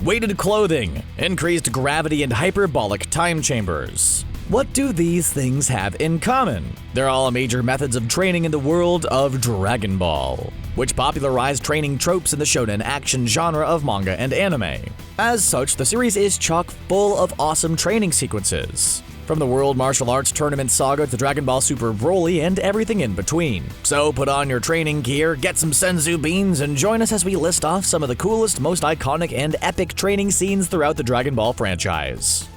weighted clothing, increased gravity, and hyperbolic time chambers. What do these things have in common? They're all major methods of training in the world of Dragon Ball, which popularized training tropes in the shonen action genre of manga and anime. As such, the series is chock full of awesome training sequences, from the World Martial Arts Tournament Saga to Dragon Ball Super Broly and everything in between. So put on your training gear, get some senzu beans, and join us as we list off some of the coolest, most iconic, and epic training scenes throughout the Dragon Ball franchise.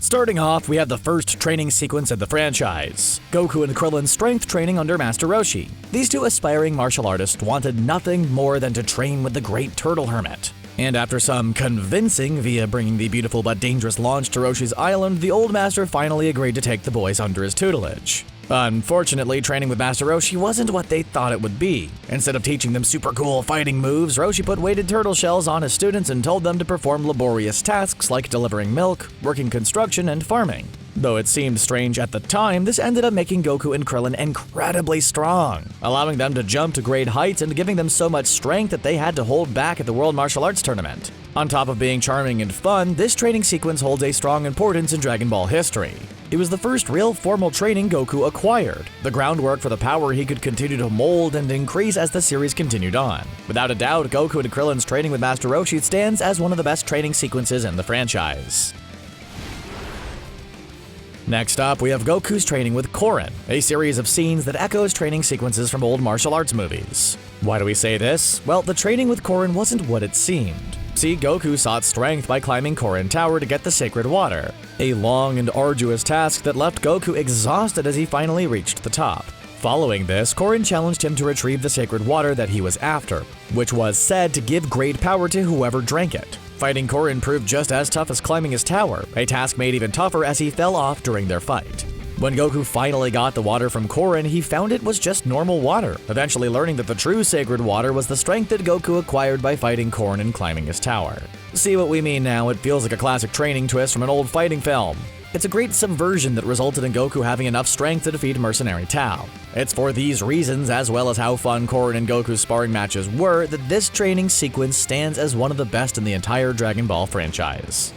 Starting off, we have the first training sequence of the franchise, Goku and Krillin's strength training under Master Roshi. These two aspiring martial artists wanted nothing more than to train with the Great Turtle Hermit. And after some convincing via bringing the beautiful but dangerous launch to Roshi's island, the old master finally agreed to take the boys under his tutelage. Unfortunately, training with Master Roshi wasn't what they thought it would be. Instead of teaching them super cool fighting moves, Roshi put weighted turtle shells on his students and told them to perform laborious tasks like delivering milk, working construction, and farming. Though it seemed strange at the time, this ended up making Goku and Krillin incredibly strong, allowing them to jump to great heights and giving them so much strength that they had to hold back at the World Martial Arts Tournament. On top of being charming and fun, this training sequence holds a strong importance in Dragon Ball history. It was the first real formal training Goku acquired, the groundwork for the power he could continue to mold and increase as the series continued on. Without a doubt, Goku and Krillin's training with Master Roshi stands as one of the best training sequences in the franchise. Next up, we have Goku's training with Korin, a series of scenes that echoes training sequences from old martial arts movies. Why do we say this? Well, the training with Korin wasn't what it seemed. See, Goku sought strength by climbing Korin Tower to get the sacred water, a long and arduous task that left Goku exhausted as he finally reached the top. Following this, Korin challenged him to retrieve the sacred water that he was after, which was said to give great power to whoever drank it. Fighting Korin proved just as tough as climbing his tower, a task made even tougher as he fell off during their fight. When Goku finally got the water from Korin, he found it was just normal water, eventually learning that the true sacred water was the strength that Goku acquired by fighting Korin and climbing his tower. See what we mean now? It feels like a classic training twist from an old fighting film. It's a great subversion that resulted in Goku having enough strength to defeat Mercenary Tao. It's for these reasons, as well as how fun Korin and Goku's sparring matches were, that this training sequence stands as one of the best in the entire Dragon Ball franchise.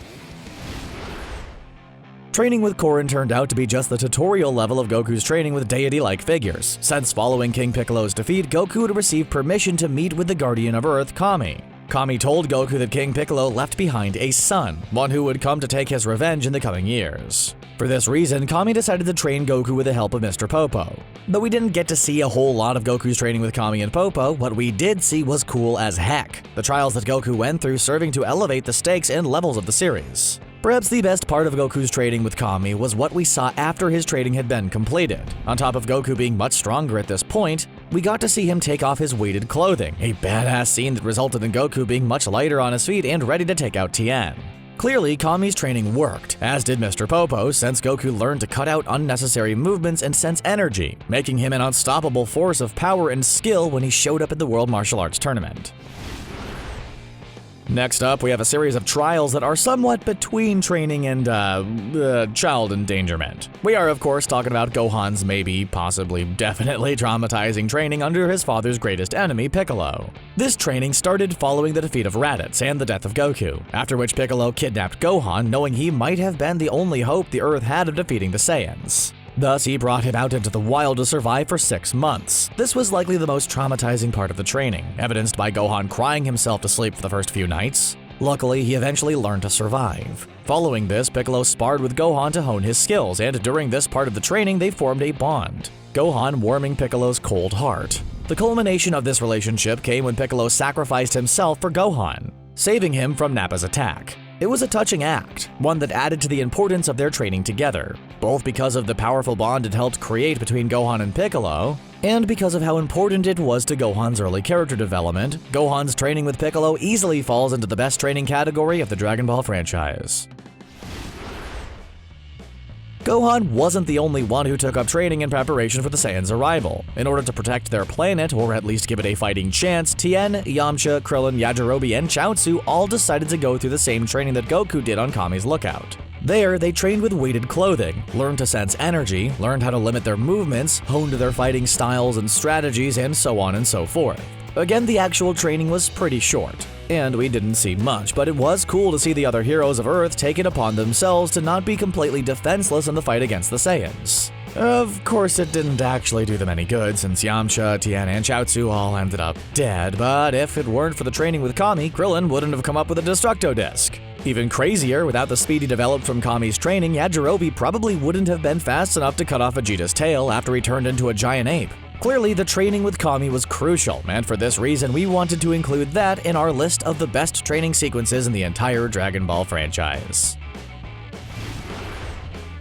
Training with Korin turned out to be just the tutorial level of Goku's training with deity-like figures, since following King Piccolo's defeat, Goku would receive permission to meet with the Guardian of Earth, Kami. Kami told Goku that King Piccolo left behind a son, one who would come to take his revenge in the coming years. For this reason, Kami decided to train Goku with the help of Mr. Popo. Though we didn't get to see a whole lot of Goku's training with Kami and Popo, what we did see was cool as heck. The trials that Goku went through serving to elevate the stakes and levels of the series. Perhaps the best part of Goku's training with Kami was what we saw after his training had been completed. On top of Goku being much stronger at this point, we got to see him take off his weighted clothing, a badass scene that resulted in Goku being much lighter on his feet and ready to take out Tien. Clearly, Kami's training worked, as did Mr. Popo, since Goku learned to cut out unnecessary movements and sense energy, making him an unstoppable force of power and skill when he showed up at the World Martial Arts Tournament. Next up, we have a series of trials that are somewhat between training and, child endangerment. We are, of course, talking about Gohan's maybe, possibly, definitely traumatizing training under his father's greatest enemy, Piccolo. This training started following the defeat of Raditz and the death of Goku, after which Piccolo kidnapped Gohan, knowing he might have been the only hope the Earth had of defeating the Saiyans. Thus, he brought him out into the wild to survive for 6 months. This was likely the most traumatizing part of the training, evidenced by Gohan crying himself to sleep for the first few nights. Luckily, he eventually learned to survive. Following this, Piccolo sparred with Gohan to hone his skills, and during this part of the training, they formed a bond, Gohan warming Piccolo's cold heart. The culmination of this relationship came when Piccolo sacrificed himself for Gohan, saving him from Nappa's attack. It was a touching act, one that added to the importance of their training together, both because of the powerful bond it helped create between Gohan and Piccolo, and because of how important it was to Gohan's early character development. Gohan's training with Piccolo easily falls into the best training category of the Dragon Ball franchise. Gohan wasn't the only one who took up training in preparation for the Saiyans' arrival. In order to protect their planet, or at least give it a fighting chance, Tien, Yamcha, Krillin, Yajirobe, and Chaozu all decided to go through the same training that Goku did on Kami's lookout. There, they trained with weighted clothing, learned to sense energy, learned how to limit their movements, honed their fighting styles and strategies, and so on and so forth. Again, the actual training was pretty short, and we didn't see much, but it was cool to see the other heroes of Earth take it upon themselves to not be completely defenseless in the fight against the Saiyans. Of course, it didn't actually do them any good, since Yamcha, Tien, and Chaozu all ended up dead, but if it weren't for the training with Kami, Krillin wouldn't have come up with a Destructo Disc. Even crazier, without the speed he developed from Kami's training, Yajirobe probably wouldn't have been fast enough to cut off Vegeta's tail after he turned into a giant ape. Clearly, the training with Kami was crucial, and for this reason we wanted to include that in our list of the best training sequences in the entire Dragon Ball franchise.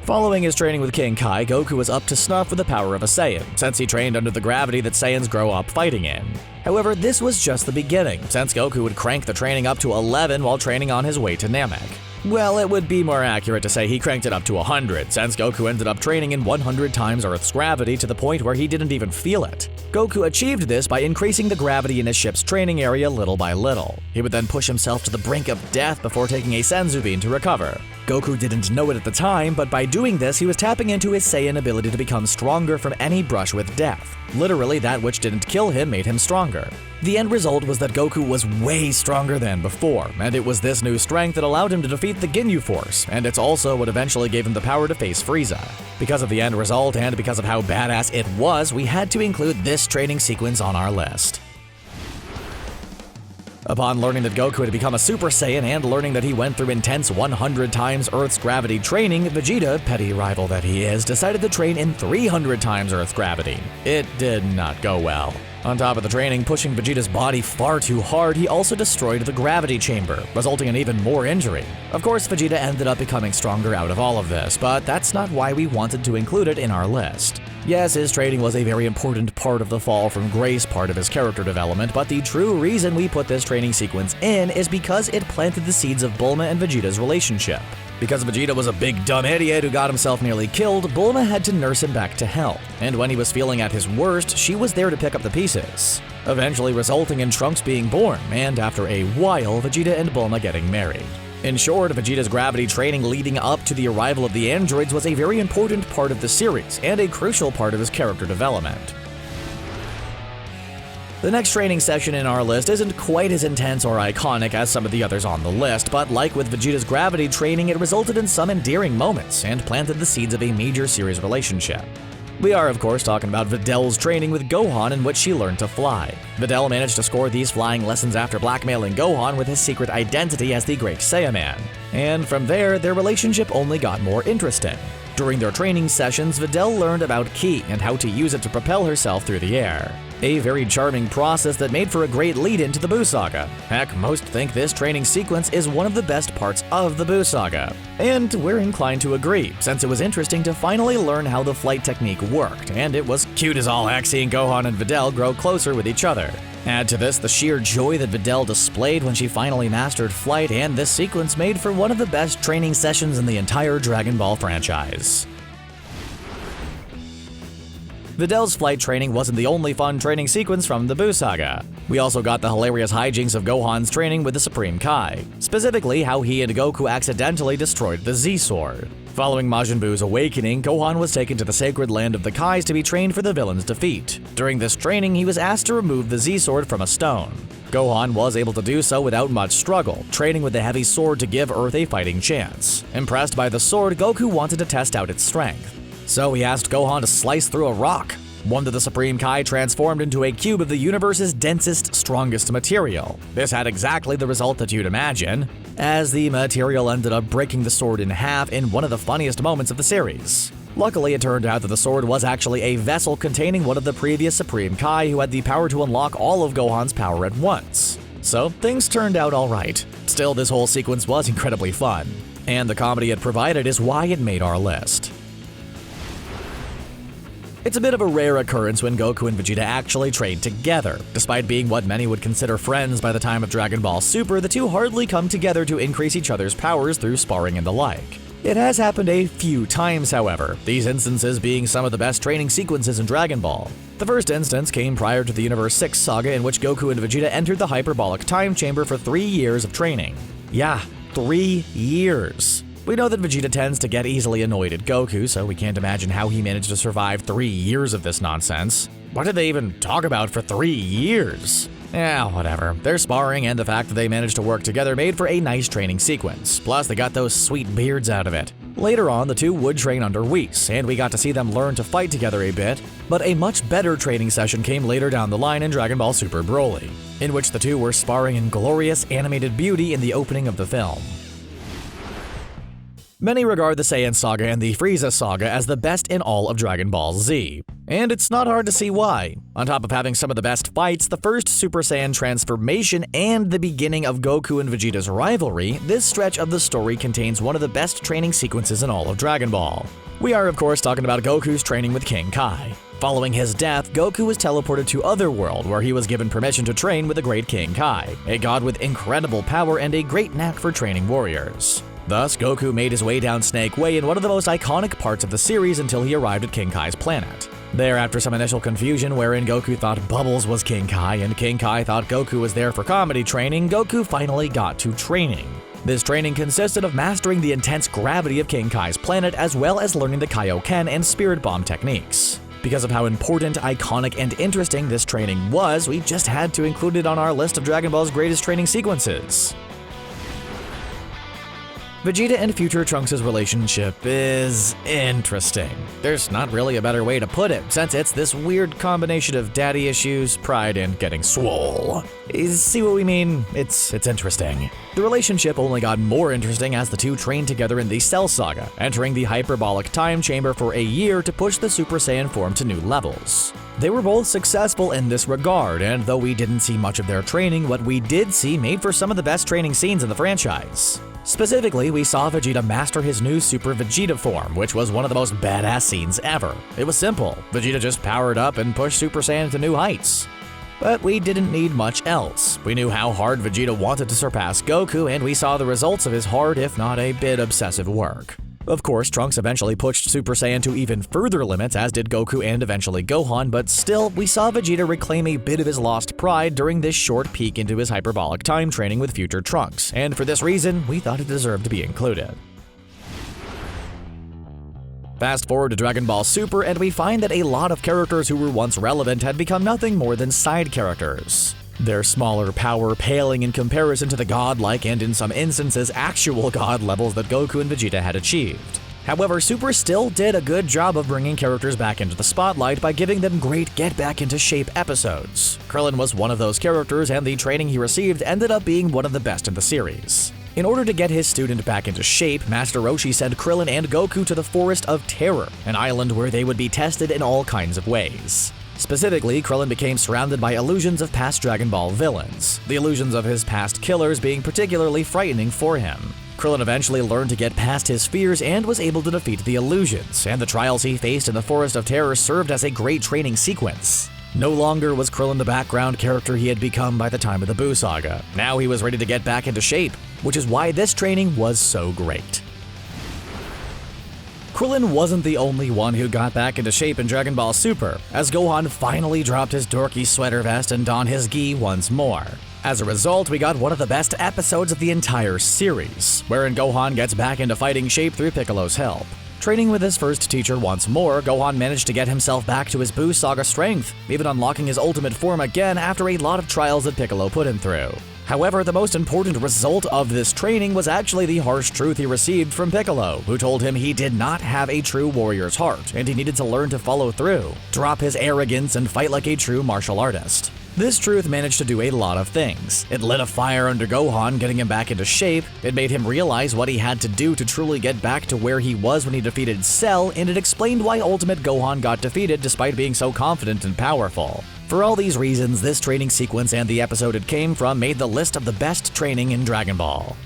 Following his training with King Kai, Goku was up to snuff with the power of a Saiyan, since he trained under the gravity that Saiyans grow up fighting in. However, this was just the beginning, since Goku would crank the training up to 11 while training on his way to Namek. Well, it would be more accurate to say he cranked it up to 100, since Goku ended up training in 100 times Earth's gravity to the point where he didn't even feel it. Goku achieved this by increasing the gravity in his ship's training area little by little. He would then push himself to the brink of death before taking a Senzu Bean to recover. Goku didn't know it at the time, but by doing this, he was tapping into his Saiyan ability to become stronger from any brush with death. Literally, that which didn't kill him made him stronger. The end result was that Goku was way stronger than before, and it was this new strength that allowed him to defeat the Ginyu Force, and it's also what eventually gave him the power to face Frieza. Because of the end result and because of how badass it was, we had to include this training sequence on our list. Upon learning that Goku had become a Super Saiyan and learning that he went through intense 100 times Earth's gravity training, Vegeta, petty rival that he is, decided to train in 300 times Earth's gravity. It did not go well. On top of the training pushing Vegeta's body far too hard, he also destroyed the gravity chamber, resulting in even more injury. Of course, Vegeta ended up becoming stronger out of all of this, but that's not why we wanted to include it in our list. Yes, his training was a very important part of the fall from grace part of his character development, but the true reason we put this training sequence in is because it planted the seeds of Bulma and Vegeta's relationship. Because Vegeta was a big dumb idiot who got himself nearly killed, Bulma had to nurse him back to health, and when he was feeling at his worst, she was there to pick up the pieces, eventually resulting in Trunks being born, and after a while, Vegeta and Bulma getting married. In short, Vegeta's gravity training leading up to the arrival of the androids was a very important part of the series, and a crucial part of his character development. The next training session in our list isn't quite as intense or iconic as some of the others on the list, but like with Vegeta's gravity training, it resulted in some endearing moments and planted the seeds of a major series relationship. We are, of course, talking about Videl's training with Gohan, in which she learned to fly. Videl managed to score these flying lessons after blackmailing Gohan with his secret identity as the Great Saiyaman. And from there, their relationship only got more interesting. During their training sessions, Videl learned about Ki and how to use it to propel herself through the air. A very charming process that made for a great lead-in to the Buu Saga. Heck, most think this training sequence is one of the best parts of the Buu Saga. And we're inclined to agree, since it was interesting to finally learn how the flight technique worked, and it was cute as all heck seeing Gohan and Videl grow closer with each other. Add to this the sheer joy that Videl displayed when she finally mastered flight, and this sequence made for one of the best training sessions in the entire Dragon Ball franchise. Videl's flight training wasn't the only fun training sequence from the Buu Saga. We also got the hilarious hijinks of Gohan's training with the Supreme Kai, specifically how he and Goku accidentally destroyed the Z-Sword. Following Majin Buu's awakening, Gohan was taken to the sacred land of the Kais to be trained for the villain's defeat. During this training, he was asked to remove the Z-Sword from a stone. Gohan was able to do so without much struggle, training with the heavy sword to give Earth a fighting chance. Impressed by the sword, Goku wanted to test out its strength. So he asked Gohan to slice through a rock, one that the Supreme Kai transformed into a cube of the universe's densest, strongest material. This had exactly the result that you'd imagine, as the material ended up breaking the sword in half in one of the funniest moments of the series. Luckily, it turned out that the sword was actually a vessel containing one of the previous Supreme Kai who had the power to unlock all of Gohan's power at once. So things turned out alright. Still, this whole sequence was incredibly fun, and the comedy it provided is why it made our list. It's a bit of a rare occurrence when Goku and Vegeta actually trained together. Despite being what many would consider friends by the time of Dragon Ball Super, the two hardly come together to increase each other's powers through sparring and the like. It has happened a few times, however, these instances being some of the best training sequences in Dragon Ball. The first instance came prior to the Universe 6 saga, in which Goku and Vegeta entered the Hyperbolic time chamber for 3 years of training. Yeah, 3 years. We know that Vegeta tends to get easily annoyed at Goku, so we can't imagine how he managed to survive 3 years of this nonsense. What did they even talk about for 3 years? Yeah, whatever. Their sparring and the fact that they managed to work together made for a nice training sequence. Plus, they got those sweet beards out of it. Later on, the two would train under Whis, and we got to see them learn to fight together a bit, but a much better training session came later down the line in Dragon Ball Super Broly, in which the two were sparring in glorious animated beauty in the opening of the film. Many regard the Saiyan Saga and the Frieza Saga as the best in all of Dragon Ball Z, and it's not hard to see why. On top of having some of the best fights, the first Super Saiyan transformation, and the beginning of Goku and Vegeta's rivalry, this stretch of the story contains one of the best training sequences in all of Dragon Ball. We are of course talking about Goku's training with King Kai. Following his death, Goku was teleported to Otherworld, where he was given permission to train with the great King Kai, a god with incredible power and a great knack for training warriors. Thus, Goku made his way down Snake Way in one of the most iconic parts of the series until he arrived at King Kai's planet. There, after some initial confusion wherein Goku thought Bubbles was King Kai and King Kai thought Goku was there for comedy training, Goku finally got to training. This training consisted of mastering the intense gravity of King Kai's planet as well as learning the Kaioken and Spirit Bomb techniques. Because of how important, iconic, and interesting this training was, we just had to include it on our list of Dragon Ball's greatest training sequences. Vegeta and future Trunks' relationship is interesting. There's not really a better way to put it, since it's this weird combination of daddy issues, pride, and getting swole. See what we mean? It's interesting. The relationship only got more interesting as the two trained together in the Cell Saga, entering the Hyperbolic Time Chamber for a year to push the Super Saiyan form to new levels. They were both successful in this regard, and though we didn't see much of their training, what we did see made for some of the best training scenes in the franchise. Specifically, we saw Vegeta master his new Super Vegeta form, which was one of the most badass scenes ever. It was simple. Vegeta just powered up and pushed Super Saiyan to new heights. But we didn't need much else. We knew how hard Vegeta wanted to surpass Goku, and we saw the results of his hard, if not a bit obsessive work. Of course, Trunks eventually pushed Super Saiyan to even further limits, as did Goku and eventually Gohan, but still, we saw Vegeta reclaim a bit of his lost pride during this short peek into his hyperbolic time training with future Trunks, and for this reason, we thought it deserved to be included. Fast forward to Dragon Ball Super, and we find that a lot of characters who were once relevant had become nothing more than side characters. Their smaller power paling in comparison to the godlike and in some instances actual god levels that Goku and Vegeta had achieved. However, Super still did a good job of bringing characters back into the spotlight by giving them great get back into shape episodes. Krillin was one of those characters, and the training he received ended up being one of the best in the series. In order to get his student back into shape, Master Roshi sent Krillin and Goku to the Forest of Terror, an island where they would be tested in all kinds of ways. Specifically, Krillin became surrounded by illusions of past Dragon Ball villains, the illusions of his past killers being particularly frightening for him. Krillin eventually learned to get past his fears and was able to defeat the illusions, and the trials he faced in the Forest of Terror served as a great training sequence. No longer was Krillin the background character he had become by the time of the Buu Saga. Now he was ready to get back into shape, which is why this training was so great. Krillin wasn't the only one who got back into shape in Dragon Ball Super, as Gohan finally dropped his dorky sweater vest and donned his gi once more. As a result, we got one of the best episodes of the entire series, wherein Gohan gets back into fighting shape through Piccolo's help. Training with his first teacher once more, Gohan managed to get himself back to his Buu Saga strength, even unlocking his ultimate form again after a lot of trials that Piccolo put him through. However, the most important result of this training was actually the harsh truth he received from Piccolo, who told him he did not have a true warrior's heart, and he needed to learn to follow through, drop his arrogance, and fight like a true martial artist. This truth managed to do a lot of things. It lit a fire under Gohan, getting him back into shape, it made him realize what he had to do to truly get back to where he was when he defeated Cell, and it explained why Ultimate Gohan got defeated despite being so confident and powerful. For all these reasons, this training sequence and the episode it came from made the list of the best training in Dragon Ball.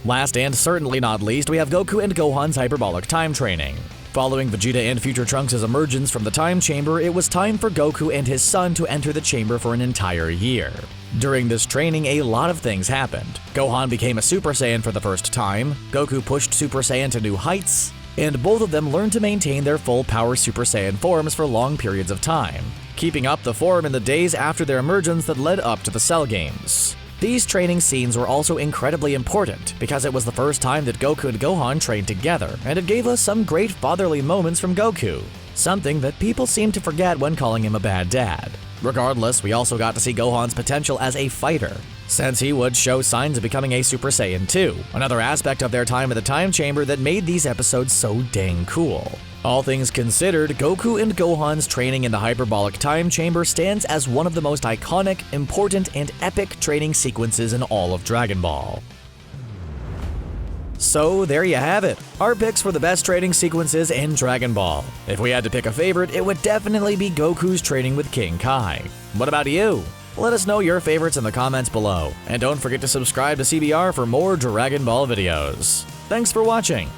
Last and certainly not least, we have Goku and Gohan's hyperbolic time training. Following Vegeta and future Trunks' emergence from the time chamber, it was time for Goku and his son to enter the chamber for an entire year. During this training, a lot of things happened. Gohan became a Super Saiyan for the first time, Goku pushed Super Saiyan to new heights, and both of them learned to maintain their full power Super Saiyan forms for long periods of time, keeping up the form in the days after their emergence that led up to the Cell games. These training scenes were also incredibly important because it was the first time that Goku and Gohan trained together, and it gave us some great fatherly moments from Goku, something that people seem to forget when calling him a bad dad. Regardless, we also got to see Gohan's potential as a fighter, since he would show signs of becoming a Super Saiyan 2, another aspect of their time at the time chamber that made these episodes so dang cool. All things considered, Goku and Gohan's training in the Hyperbolic Time Chamber stands as one of the most iconic, important, and epic training sequences in all of Dragon Ball. So there you have it, our picks for the best training sequences in Dragon Ball. If we had to pick a favorite, it would definitely be Goku's training with King Kai. What about you? Let us know your favorites in the comments below, and don't forget to subscribe to CBR for more Dragon Ball videos. Thanks for watching!